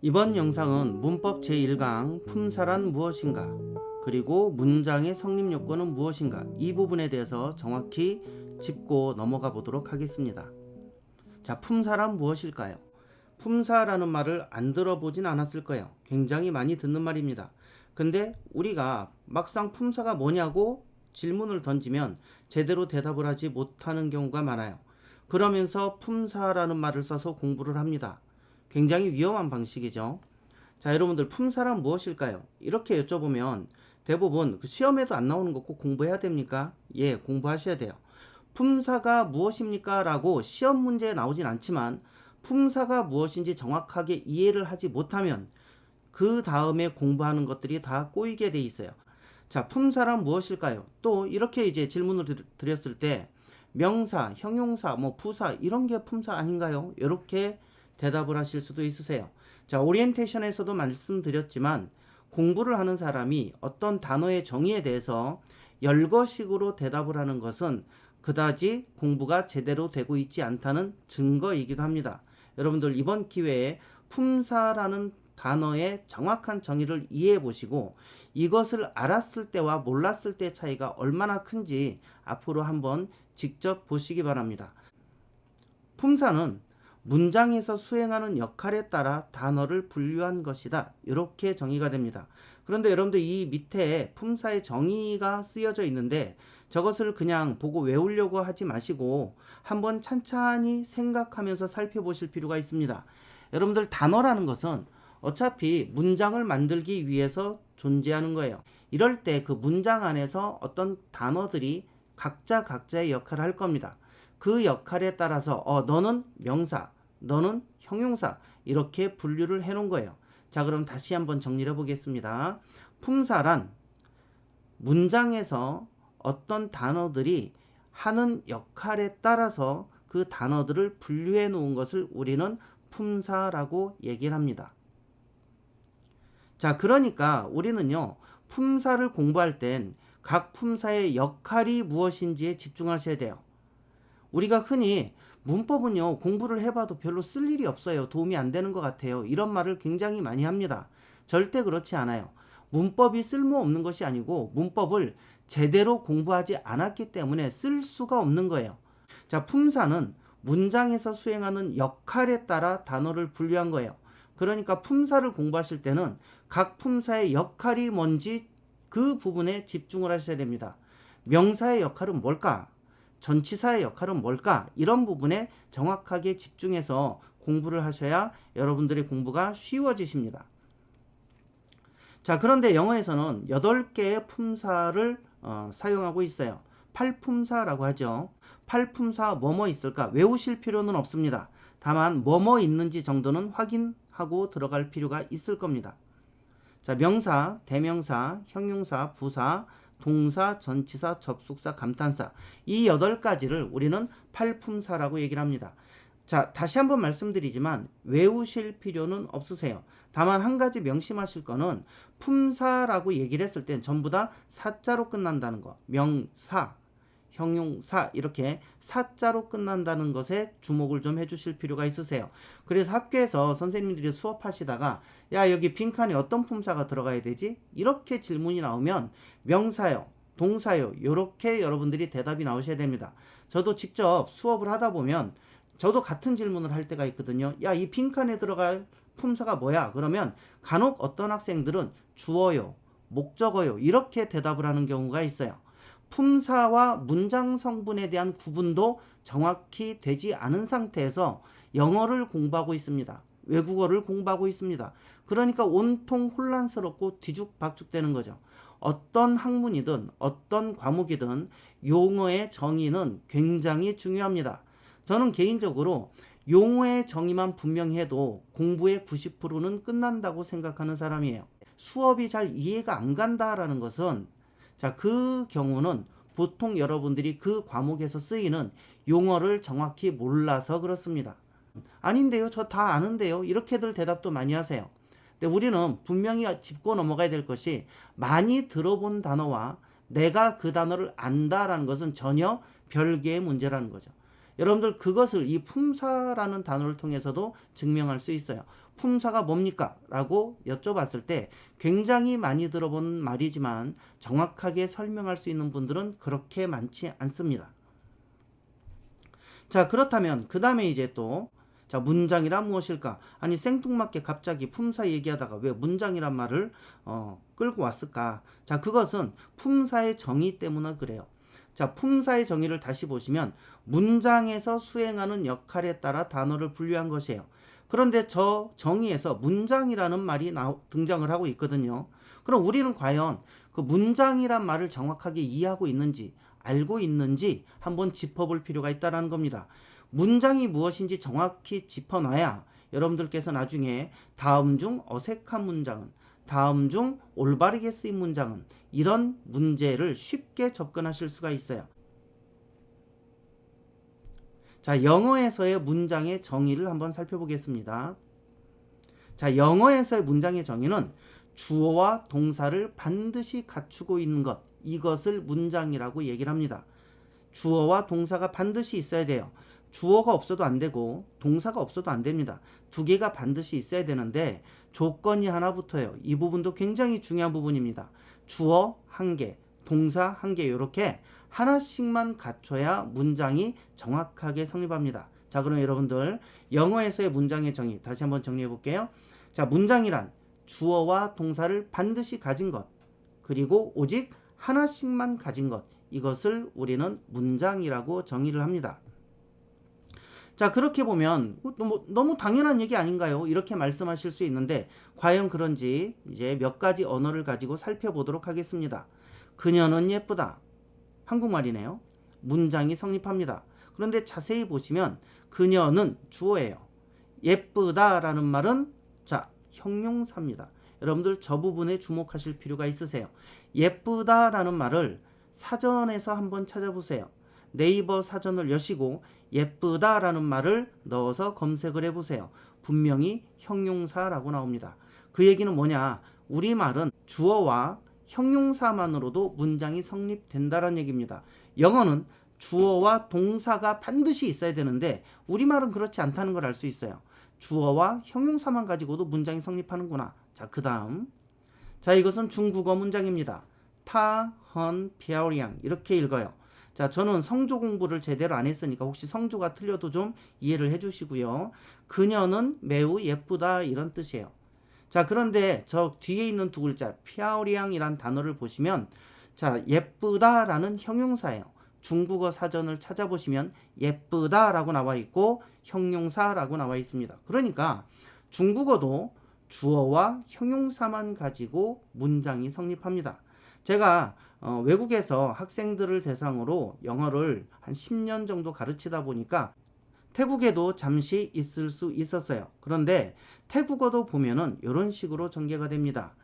이번 영상은 문법 제1강 품사란 무엇인가, 그리고 문장의 성립 요건은 무엇인가, 이 부분에 대해서 정확히 짚고 넘어가 보도록 하겠습니다. 자, 품사란 무엇일까요? 품사라는 말을 안 들어보진 않았을 거예요. 굉장히 많이 듣는 말입니다. 근데 우리가 막상 품사가 뭐냐고 질문을 던지면 제대로 대답을 하지 못하는 경우가 많아요. 그러면서 품사라는 말을 써서 공부를 합니다. 굉장히 위험한 방식이죠. 자, 여러분들 품사란 무엇일까요? 이렇게 여쭤보면 대부분 시험에도 안 나오는 거 꼭 공부해야 됩니까? 예, 공부하셔야 돼요. 품사가 무엇입니까? 라고 시험 문제에 나오진 않지만 품사가 무엇인지 정확하게 이해를 하지 못하면 그 다음에 공부하는 것들이 다 꼬이게 돼 있어요. 자, 품사란 무엇일까요? 또 이렇게 이제 질문을 드렸을 때 명사, 형용사, 부사 이런 게 품사 아닌가요? 이렇게 대답을 하실 수도 있으세요. 자, 오리엔테이션에서도 말씀드렸지만 공부를 하는 사람이 어떤 단어의 정의에 대해서 열거식으로 대답을 하는 것은 그다지 공부가 제대로 되고 있지 않다는 증거이기도 합니다. 여러분들 이번 기회에 품사라는 단어의 정확한 정의를 이해해 보시고 이것을 알았을 때와 몰랐을 때 차이가 얼마나 큰지 앞으로 한번 직접 보시기 바랍니다. 품사는 문장에서 수행하는 역할에 따라 단어를 분류한 것이다. 이렇게 정의가 됩니다. 그런데 여러분들 이 밑에 품사의 정의가 쓰여져 있는데 저것을 그냥 보고 외우려고 하지 마시고 한번 찬찬히 생각하면서 살펴보실 필요가 있습니다. 여러분들 단어라는 것은 어차피 문장을 만들기 위해서 존재하는 거예요. 이럴 때 그 문장 안에서 어떤 단어들이 각자의 역할을 할 겁니다. 그 역할에 따라서 너는 명사, 너는 형용사 이렇게 분류를 해 놓은 거예요. 자, 그럼 다시 한번 정리를 해 보겠습니다. 품사란 문장에서 어떤 단어들이 하는 역할에 따라서 그 단어들을 분류해 놓은 것을 우리는 품사라고 얘기를 합니다. 자, 그러니까 우리는요, 품사를 공부할 땐 각 품사의 역할이 무엇인지에 집중하셔야 돼요. 우리가 흔히 문법은요, 공부를 해봐도 별로 쓸 일이 없어요. 도움이 안 되는 것 같아요. 이런 말을 굉장히 많이 합니다. 절대 그렇지 않아요. 문법이 쓸모없는 것이 아니고 문법을 제대로 공부하지 않았기 때문에 쓸 수가 없는 거예요. 자, 품사는 문장에서 수행하는 역할에 따라 단어를 분류한 거예요. 그러니까 품사를 공부하실 때는 각 품사의 역할이 뭔지 그 부분에 집중을 하셔야 됩니다. 명사의 역할은 뭘까? 전치사의 역할은 뭘까? 이런 부분에 정확하게 집중해서 공부를 하셔야 여러분들의 공부가 쉬워지십니다. 자, 그런데 영어에서는 8개의 품사를 사용하고 있어요. 8품사라고 하죠. 8품사 뭐뭐 있을까? 외우실 필요는 없습니다. 다만 뭐뭐 있는지 정도는 확인하고 들어갈 필요가 있을 겁니다. 자, 명사, 대명사, 형용사, 부사, 동사, 전치사, 접속사, 감탄사 이 8가지를 우리는 8품사라고 얘기를 합니다. 자, 다시 한번 말씀드리지만 외우실 필요는 없으세요. 다만 한 가지 명심하실 거는 품사라고 얘기를 했을 땐 전부 다 사자로 끝난다는 거. 명사, 형용사 이렇게 사자로 끝난다는 것에 주목을 좀 해주실 필요가 있으세요. 그래서 학교에서 선생님들이 수업하시다가 야, 여기 빈칸에 어떤 품사가 들어가야 되지? 이렇게 질문이 나오면 명사요, 동사요 이렇게 여러분들이 대답이 나오셔야 됩니다. 저도 직접 수업을 하다 보면 저도 같은 질문을 할 때가 있거든요. 야, 이 빈칸에 들어갈 품사가 뭐야? 그러면 간혹 어떤 학생들은 주어요, 목적어요 이렇게 대답을 하는 경우가 있어요. 품사와 문장 성분에 대한 구분도 정확히 되지 않은 상태에서 영어를 공부하고 있습니다. 외국어를 공부하고 있습니다. 그러니까 온통 혼란스럽고 뒤죽박죽되는 거죠. 어떤 학문이든 어떤 과목이든 용어의 정의는 굉장히 중요합니다. 저는 개인적으로 용어의 정의만 분명히 해도 공부의 90%는 끝난다고 생각하는 사람이에요. 수업이 잘 이해가 안 간다라는 것은 자, 그 경우는 보통 여러분들이 그 과목에서 쓰이는 용어를 정확히 몰라서 그렇습니다. 아닌데요, 저 다 아는데요, 이렇게들 대답도 많이 하세요. 근데 우리는 분명히 짚고 넘어가야 될 것이 많이 들어본 단어와 내가 그 단어를 안다라는 것은 전혀 별개의 문제라는 거죠. 여러분들 그것을 이 품사라는 단어를 통해서도 증명할 수 있어요. 품사가 뭡니까? 라고 여쭤봤을 때 굉장히 많이 들어본 말이지만 정확하게 설명할 수 있는 분들은 그렇게 많지 않습니다. 자, 그렇다면 그 다음에 이제 또 자, 문장이란 무엇일까? 아니 생뚱맞게 갑자기 품사 얘기하다가 왜 문장이란 말을 끌고 왔을까? 자, 그것은 품사의 정의 때문에 그래요. 자, 품사의 정의를 다시 보시면 문장에서 수행하는 역할에 따라 단어를 분류한 것이에요. 그런데 저 정의에서 문장이라는 말이 등장을 하고 있거든요. 그럼 우리는 과연 그 문장이란 말을 정확하게 이해하고 있는지 알고 있는지 한번 짚어볼 필요가 있다는 겁니다. 문장이 무엇인지 정확히 짚어놔야 여러분들께서 나중에 다음 중 어색한 문장은, 다음 중 올바르게 쓰인 문장은 이런 문제를 쉽게 접근하실 수가 있어요. 자, 영어에서의 문장의 정의를 한번 살펴보겠습니다. 자, 영어에서의 문장의 정의는 주어와 동사를 반드시 갖추고 있는 것, 이것을 문장이라고 얘기를 합니다. 주어와 동사가 반드시 있어야 돼요. 주어가 없어도 안 되고 동사가 없어도 안 됩니다. 두 개가 반드시 있어야 되는데 조건이 하나 붙어요. 이 부분도 굉장히 중요한 부분입니다. 주어 한 개, 동사 한 개, 이렇게 하나씩만 갖춰야 문장이 정확하게 성립합니다. 자, 그럼 여러분들 영어에서의 문장의 정의 다시 한번 정리해 볼게요. 자, 문장이란 주어와 동사를 반드시 가진 것, 그리고 오직 하나씩만 가진 것, 이것을 우리는 문장이라고 정의를 합니다. 자, 그렇게 보면 너무 당연한 얘기 아닌가요? 이렇게 말씀하실 수 있는데 과연 그런지 이제 몇 가지 언어를 가지고 살펴보도록 하겠습니다. 그녀는 예쁘다. 한국말이네요. 문장이 성립합니다. 그런데 자세히 보시면 그녀는 주어예요. 예쁘다라는 말은 자, 형용사입니다. 여러분들 저 부분에 주목하실 필요가 있으세요. 예쁘다라는 말을 사전에서 한번 찾아보세요. 네이버 사전을 여시고 예쁘다라는 말을 넣어서 검색을 해보세요. 분명히 형용사라고 나옵니다. 그 얘기는 뭐냐? 우리말은 주어와 형용사만으로도 문장이 성립된다는 얘기입니다. 영어는 주어와 동사가 반드시 있어야 되는데 우리말은 그렇지 않다는 걸 알 수 있어요. 주어와 형용사만 가지고도 문장이 성립하는구나. 자, 그 다음. 자, 이것은 중국어 문장입니다. 타, 헌, 피아오리앙 이렇게 읽어요. 자, 저는 성조 공부를 제대로 안 했으니까 혹시 성조가 틀려도 좀 이해를 해 주시고요. 그녀는 매우 예쁘다 이런 뜻이에요. 자, 그런데 저 뒤에 있는 두 글자 피아오리앙이란 단어를 보시면 자, 예쁘다라는 형용사예요. 중국어 사전을 찾아보시면 예쁘다라고 나와 있고 형용사라고 나와 있습니다. 그러니까 중국어도 주어와 형용사만 가지고 문장이 성립합니다. 제가 외국에서 학생들을 대상으로 영어를 한 10년 정도 가르치다 보니까 태국에도 잠시 있을 수 있었어요. 그런데 태국어도 보면은 이런 식으로 전개가 됩니다.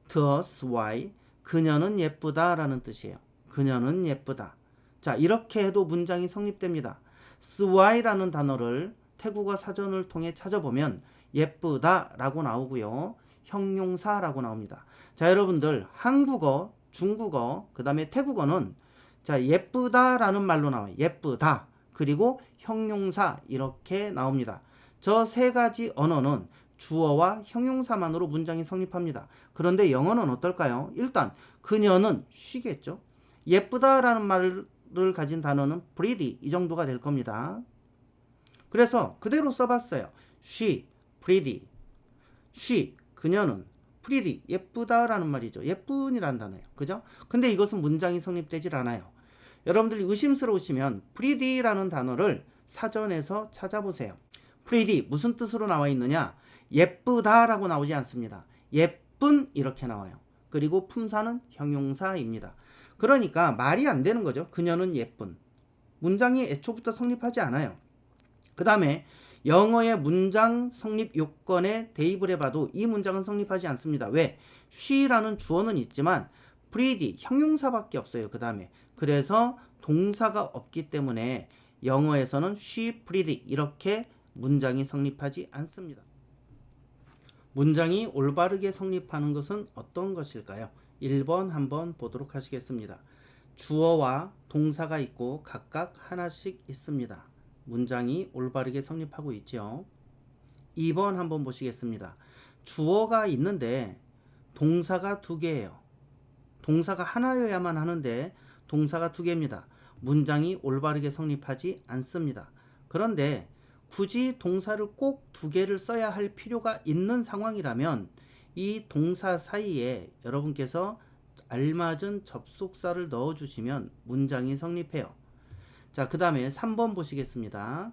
The why 그녀는 예쁘다라는 뜻이에요. 그녀는 예쁘다. 자, 이렇게 해도 문장이 성립됩니다. 스와이라는 단어를 태국어 사전을 통해 찾아보면 예쁘다라고 나오고요. 형용사라고 나옵니다. 자, 여러분들 한국어, 중국어, 그 다음에 태국어는 자, 예쁘다라는 말로 나와요. 예쁘다. 그리고 형용사 이렇게 나옵니다. 저 세 가지 언어는 주어와 형용사만으로 문장이 성립합니다. 그런데 영어는 어떨까요? 일단 그녀는 she겠죠. 예쁘다라는 말을 가진 단어는 pretty 이 정도가 될 겁니다. 그래서 그대로 써봤어요. she, pretty. she, 그녀는 pretty, 예쁘다라는 말이죠. 예쁜이라는 단어예요. 그죠? 근데 이것은 문장이 성립되질 않아요. 여러분들이 의심스러우시면 pretty라는 단어를 사전에서 찾아보세요. pretty 무슨 뜻으로 나와 있느냐? 예쁘다라고 나오지 않습니다. 예쁜 이렇게 나와요. 그리고 품사는 형용사입니다. 그러니까 말이 안 되는 거죠. 그녀는 예쁜. 문장이 애초부터 성립하지 않아요. 그 다음에 영어의 문장 성립 요건에 대입을 해봐도 이 문장은 성립하지 않습니다. 왜? she라는 주어는 있지만 pretty 형용사밖에 없어요. 그 다음에 그래서 동사가 없기 때문에 영어에서는 she pretty 이렇게 문장이 성립하지 않습니다. 문장이 올바르게 성립하는 것은 어떤 것일까요? 1번 한번 보도록 하시겠습니다. 주어와 동사가 있고 각각 하나씩 있습니다. 문장이 올바르게 성립하고 있죠. 2번 한번 보시겠습니다. 주어가 있는데 동사가 2개예요. 동사가 하나여야만 하는데 동사가 2개입니다. 문장이 올바르게 성립하지 않습니다. 그런데 굳이 동사를 꼭 2개를 써야 할 필요가 있는 상황이라면 이 동사 사이에 여러분께서 알맞은 접속사를 넣어주시면 문장이 성립해요. 자, 그 다음에 3번 보시겠습니다.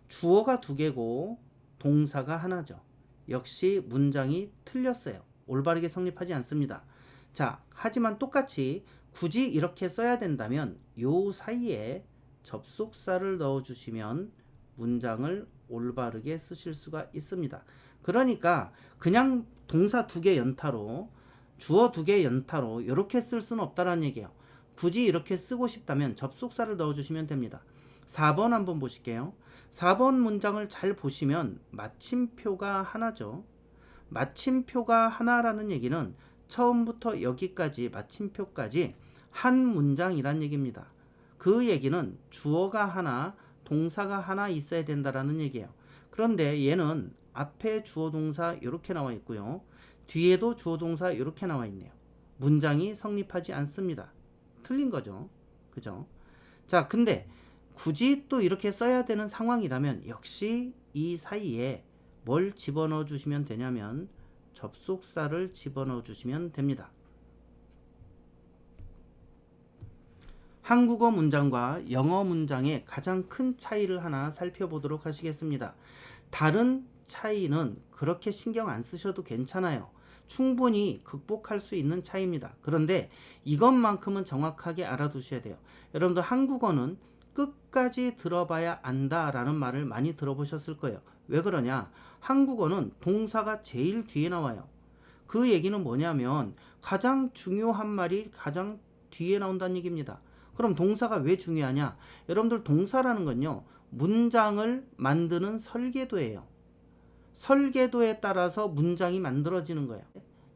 주어가 2개고 동사가 하나죠. 역시 문장이 틀렸어요. 올바르게 성립하지 않습니다. 자, 하지만 똑같이 굳이 이렇게 써야 된다면 요 사이에 접속사를 넣어주시면 문장을 올바르게 쓰실 수가 있습니다. 그러니까 그냥 동사 2개 연타로 주어 2개 연타로 이렇게 쓸 수는 없다라는 얘기예요. 굳이 이렇게 쓰고 싶다면 접속사를 넣어주시면 됩니다. 4번 한번 보실게요. 4번 문장을 잘 보시면 마침표가 하나죠. 마침표가 하나라는 얘기는 처음부터 여기까지 마침표까지 한 문장이란 얘기입니다. 그 얘기는 주어가 하나, 동사가 하나 있어야 된다라는 얘기예요. 그런데 얘는 앞에 주어 동사 이렇게 나와 있고요. 뒤에도 주어 동사 이렇게 나와 있네요. 문장이 성립하지 않습니다. 틀린 거죠. 그죠? 자, 근데 굳이 또 이렇게 써야 되는 상황이라면 역시 이 사이에 뭘 집어넣어 주시면 되냐면 접속사를 집어넣어 주시면 됩니다. 한국어 문장과 영어 문장의 가장 큰 차이를 하나 살펴보도록 하시겠습니다. 다른 차이는 그렇게 신경 안 쓰셔도 괜찮아요. 충분히 극복할 수 있는 차이입니다. 그런데 이것만큼은 정확하게 알아두셔야 돼요. 여러분들 한국어는 끝까지 들어봐야 안다라는 말을 많이 들어보셨을 거예요. 왜 그러냐? 한국어는 동사가 제일 뒤에 나와요. 그 얘기는 뭐냐면 가장 중요한 말이 가장 뒤에 나온다는 얘기입니다. 그럼 동사가 왜 중요하냐? 여러분들 동사라는 건요, 문장을 만드는 설계도예요. 설계도에 따라서 문장이 만들어지는 거예요.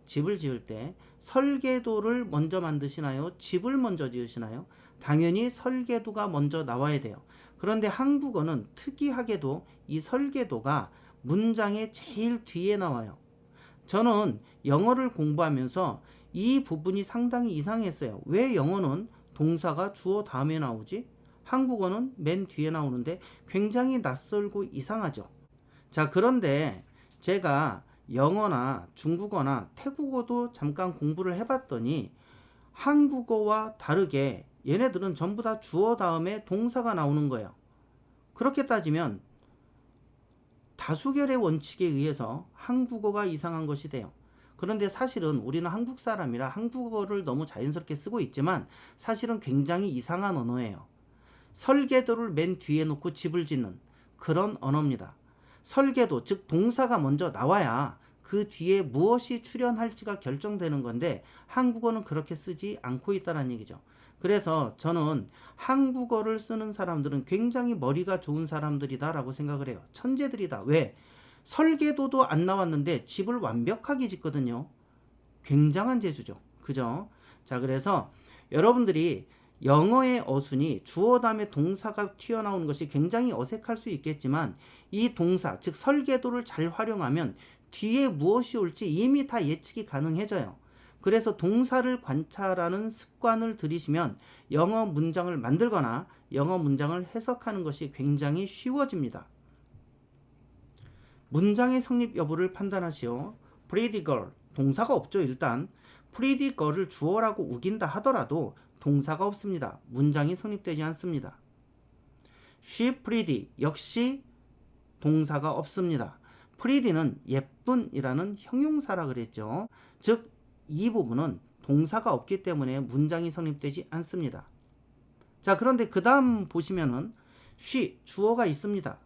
집을 지을 때 설계도를 먼저 만드시나요? 집을 먼저 지으시나요? 당연히 설계도가 먼저 나와야 돼요. 그런데 한국어는 특이하게도 이 설계도가 문장의 제일 뒤에 나와요. 저는 영어를 공부하면서 이 부분이 상당히 이상했어요. 왜 영어는 동사가 주어 다음에 나오지? 한국어는 맨 뒤에 나오는데 굉장히 낯설고 이상하죠. 자, 그런데 제가 영어나 중국어나 태국어도 잠깐 공부를 해봤더니 한국어와 다르게 얘네들은 전부 다 주어 다음에 동사가 나오는 거예요. 그렇게 따지면 다수결의 원칙에 의해서 한국어가 이상한 것이 돼요. 그런데 사실은 우리는 한국 사람이라 한국어를 너무 자연스럽게 쓰고 있지만 사실은 굉장히 이상한 언어예요. 설계도를 맨 뒤에 놓고 집을 짓는 그런 언어입니다. 설계도, 즉 동사가 먼저 나와야 그 뒤에 무엇이 출현할지가 결정되는 건데 한국어는 그렇게 쓰지 않고 있다는 얘기죠. 그래서 저는 한국어를 쓰는 사람들은 굉장히 머리가 좋은 사람들이다 라고 생각을 해요. 천재들이다. 왜? 설계도도 안 나왔는데 집을 완벽하게 짓거든요. 굉장한 재주죠. 그죠? 자, 그래서 여러분들이 영어의 어순이 주어 다음에 동사가 튀어나오는 것이 굉장히 어색할 수 있겠지만 이 동사, 즉 설계도를 잘 활용하면 뒤에 무엇이 올지 이미 다 예측이 가능해져요. 그래서 동사를 관찰하는 습관을 들이시면 영어 문장을 만들거나 영어 문장을 해석하는 것이 굉장히 쉬워집니다. 문장의 성립 여부를 판단하시오. pretty girl, 동사가 없죠. 일단 pretty girl을 주어라고 우긴다 하더라도 동사가 없습니다. 문장이 성립되지 않습니다. she pretty, 역시 동사가 없습니다. pretty는 예쁜이라는 형용사라 그랬죠. 즉 이 부분은 동사가 없기 때문에 문장이 성립되지 않습니다. 자, 그런데 그 다음 보시면은 she, 주어가 있습니다.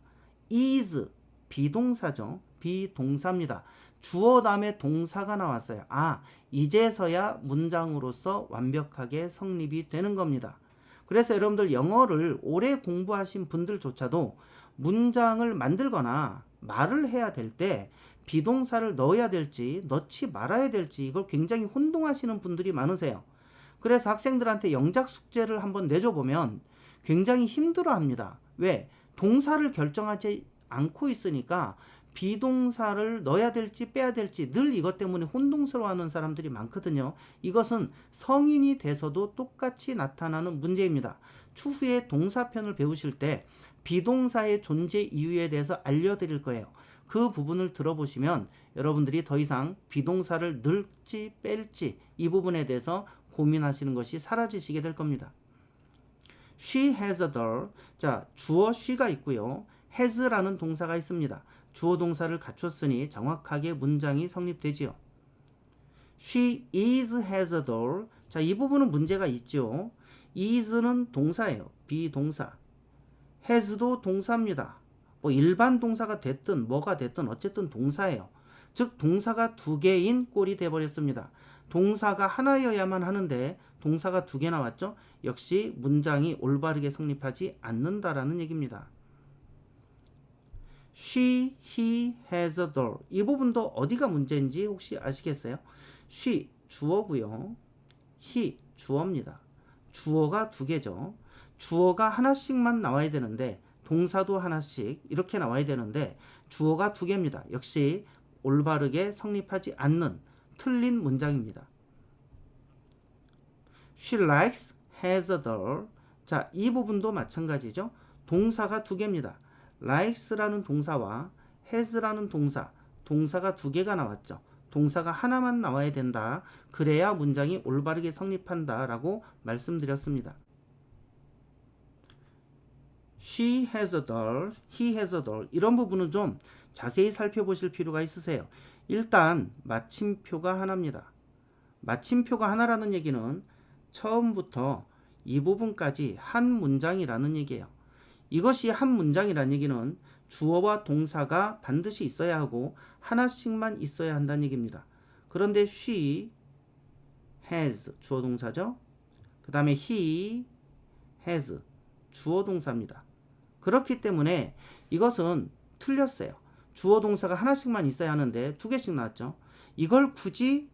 is, 비동사죠. 비동사입니다. 주어 다음에 동사가 나왔어요. 아, 이제서야 문장으로서 완벽하게 성립이 되는 겁니다. 그래서 여러분들 영어를 오래 공부하신 분들조차도 문장을 만들거나 말을 해야 될 때 비동사를 넣어야 될지 넣지 말아야 될지 이걸 굉장히 혼동하시는 분들이 많으세요. 그래서 학생들한테 영작 숙제를 한번 내줘보면 굉장히 힘들어합니다. 왜? 동사를 결정하지 않고 있으니까 비동사를 넣어야 될지 빼야 될지 늘 이것 때문에 혼동스러워하는 사람들이 많거든요. 이것은 성인이 돼서도 똑같이 나타나는 문제입니다. 추후에 동사편을 배우실 때 비동사의 존재 이유에 대해서 알려드릴 거예요. 그 부분을 들어보시면 여러분들이 더 이상 비동사를 넣을지 뺄지 이 부분에 대해서 고민하시는 것이 사라지시게 될 겁니다. She has a doll. 자, 주어 she가 있고요. has라는 동사가 있습니다. 주어 동사를 갖췄으니 정확하게 문장이 성립되지요. She has a doll. 자, 이 부분은 문제가 있죠. is는 동사예요. 비동사. has도 동사입니다. 뭐 일반 동사가 됐든 뭐가 됐든 어쨌든 동사예요. 즉 동사가 두 개인 꼴이 돼버렸습니다. 동사가 하나여야만 하는데 동사가 두 개 나왔죠. 역시 문장이 올바르게 성립하지 않는다라는 얘기입니다. She, he has a doll. 이 부분도 어디가 문제인지 혹시 아시겠어요? She 주어고요. he 주어입니다. 주어가 두 개죠. 주어가 하나씩만 나와야 되는데 동사도 하나씩 이렇게 나와야 되는데 주어가 두 개입니다. 역시 올바르게 성립하지 않는 틀린 문장입니다. She likes, has a doll. 자, 이 부분도 마찬가지죠. 동사가 두 개입니다. likes라는 동사와 has라는 동사가 두 개가 나왔죠. 동사가 하나만 나와야 된다. 그래야 문장이 올바르게 성립한다 라고 말씀드렸습니다. She has a doll, he has a doll. 이런 부분은 좀 자세히 살펴보실 필요가 있으세요. 일단 마침표가 하나입니다. 마침표가 하나라는 얘기는 처음부터 이 부분까지 한 문장이라는 얘기예요. 이것이 한 문장이라는 얘기는 주어와 동사가 반드시 있어야 하고 하나씩만 있어야 한다는 얘기입니다. 그런데 she has 주어 동사죠. 그 다음에 he has 주어 동사입니다. 그렇기 때문에 이것은 틀렸어요. 주어 동사가 하나씩만 있어야 하는데 두 개씩 나왔죠. 이걸 굳이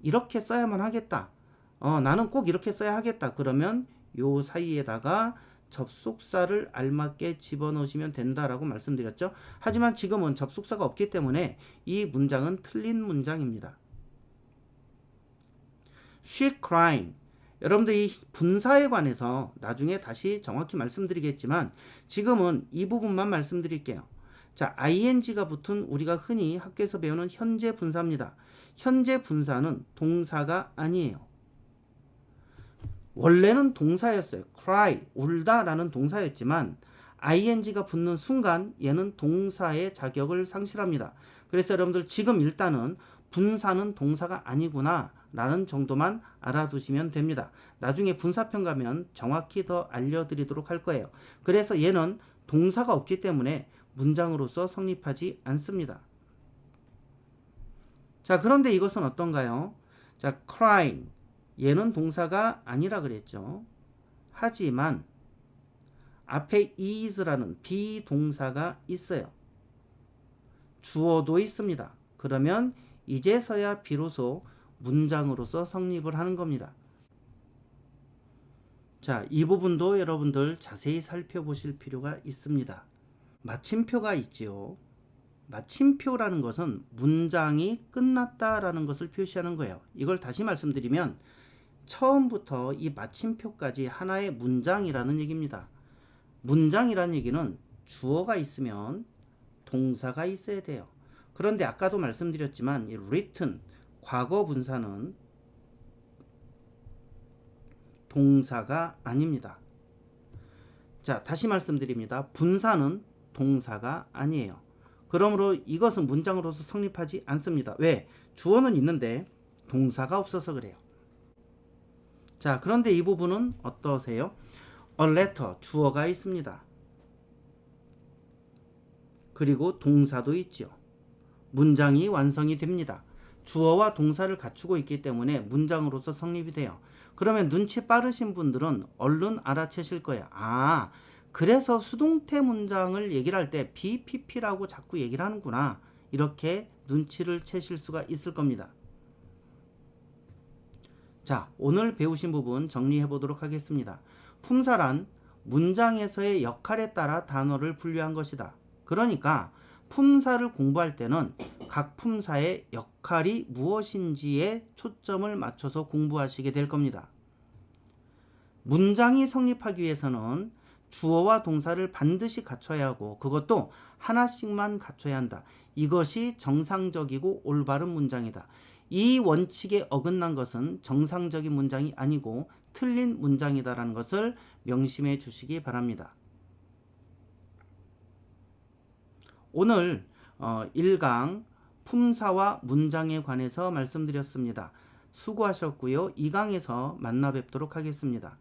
이렇게 써야만 하겠다. 나는 꼭 이렇게 써야 하겠다. 그러면 요 사이에다가 접속사를 알맞게 집어넣으시면 된다라고 말씀드렸죠. 하지만 지금은 접속사가 없기 때문에 이 문장은 틀린 문장입니다. She crying. 여러분들 이 분사에 관해서 나중에 다시 정확히 말씀드리겠지만 지금은 이 부분만 말씀드릴게요. 자, ing가 붙은 우리가 흔히 학교에서 배우는 현재 분사입니다. 현재 분사는 동사가 아니에요. 원래는 동사였어요. cry, 울다 라는 동사였지만 ing가 붙는 순간 얘는 동사의 자격을 상실합니다. 그래서 여러분들 지금 일단은 분사는 동사가 아니구나 라는 정도만 알아두시면 됩니다. 나중에 분사편 가면 정확히 더 알려드리도록 할 거예요. 그래서 얘는 동사가 없기 때문에 문장으로서 성립하지 않습니다. 자, 그런데 이것은 어떤가요? 자, crying. 얘는 동사가 아니라 그랬죠. 하지만 앞에 is라는 비동사가 있어요. 주어도 있습니다. 그러면 이제서야 비로소 문장으로서 성립을 하는 겁니다. 자, 이 부분도 여러분들 자세히 살펴보실 필요가 있습니다. 마침표가 있지요. 마침표라는 것은 문장이 끝났다라는 것을 표시하는 거예요. 이걸 다시 말씀드리면 처음부터 이 마침표까지 하나의 문장이라는 얘기입니다. 문장이라는 얘기는 주어가 있으면 동사가 있어야 돼요. 그런데 아까도 말씀드렸지만 이 written, 과거 분사는 동사가 아닙니다. 자, 다시 말씀드립니다. 분사는 동사가 아니에요. 그러므로 이것은 문장으로서 성립하지 않습니다. 왜? 주어는 있는데 동사가 없어서 그래요. 자, 그런데 이 부분은 어떠세요? A letter, 주어가 있습니다. 그리고 동사도 있죠. 문장이 완성이 됩니다. 주어와 동사를 갖추고 있기 때문에 문장으로서 성립이 돼요. 그러면 눈치 빠르신 분들은 얼른 알아채실 거예요. 아, 그래서 수동태 문장을 얘기를 할 때 BPP라고 자꾸 얘기를 하는구나. 이렇게 눈치를 채실 수가 있을 겁니다. 자, 오늘 배우신 부분 정리해 보도록 하겠습니다. 품사란 문장에서의 역할에 따라 단어를 분류한 것이다. 그러니까 품사를 공부할 때는 각 품사의 역할이 무엇인지에 초점을 맞춰서 공부하시게 될 겁니다. 문장이 성립하기 위해서는 주어와 동사를 반드시 갖춰야 하고 그것도 하나씩만 갖춰야 한다. 이것이 정상적이고 올바른 문장이다. 이 원칙에 어긋난 것은 정상적인 문장이 아니고 틀린 문장이다라는 것을 명심해 주시기 바랍니다. 오늘 1강 품사와 문장에 관해서 말씀드렸습니다. 수고하셨고요. 2강에서 만나 뵙도록 하겠습니다.